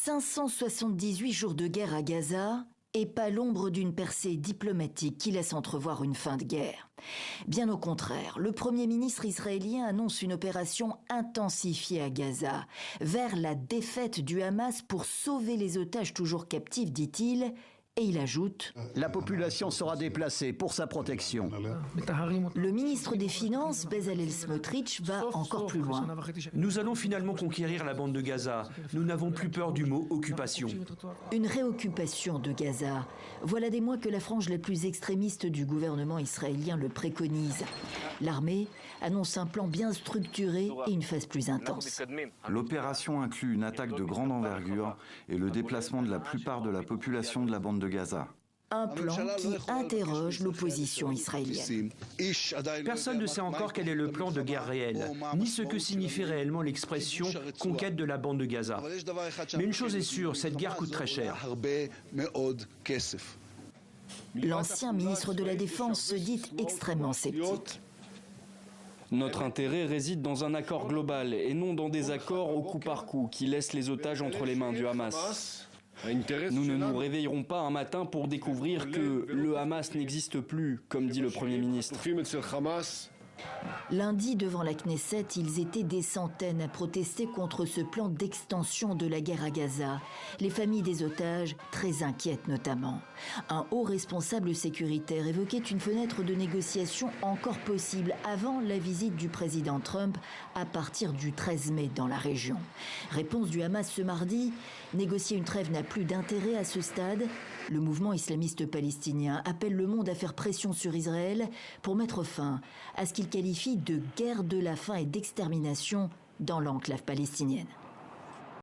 578 jours de guerre à Gaza et pas l'ombre d'une percée diplomatique qui laisse entrevoir une fin de guerre. Bien au contraire, le Premier ministre israélien annonce une opération intensifiée à Gaza, vers la défaite du Hamas pour sauver les otages toujours captifs, dit-il, et il ajoute « La population sera déplacée pour sa protection ». Le ministre des Finances, Bezalel Smotrich, va encore plus loin. Nous allons finalement conquérir la bande de Gaza. Nous n'avons plus peur du mot « occupation ». Une réoccupation de Gaza. Voilà des mois que la frange la plus extrémiste du gouvernement israélien le préconise. L'armée annonce un plan bien structuré et une phase plus intense. L'opération inclut une attaque de grande envergure et le déplacement de la plupart de la population de la bande de Gaza. Un plan qui interroge l'opposition israélienne. Personne ne sait encore quel est le plan de guerre réel, ni ce que signifie réellement l'expression « conquête de la bande de Gaza ». Mais une chose est sûre, cette guerre coûte très cher. L'ancien ministre de la Défense se dit extrêmement sceptique. Notre intérêt réside dans un accord global et non dans des accords au coup par coup qui laissent les otages entre les mains du Hamas. Nous ne nous réveillerons pas un matin pour découvrir que le Hamas n'existe plus, comme dit le Premier ministre. Lundi, devant la Knesset, ils étaient des centaines à protester contre ce plan d'extension de la guerre à Gaza. Les familles des otages, très inquiètes notamment. Un haut responsable sécuritaire évoquait une fenêtre de négociation encore possible avant la visite du président Trump à partir du 13 mai dans la région. Réponse du Hamas ce mardi, négocier une trêve n'a plus d'intérêt à ce stade. Le mouvement islamiste palestinien appelle le monde à faire pression sur Israël pour mettre fin à ce qu'il qualifie de guerre de la faim et d'extermination dans l'enclave palestinienne.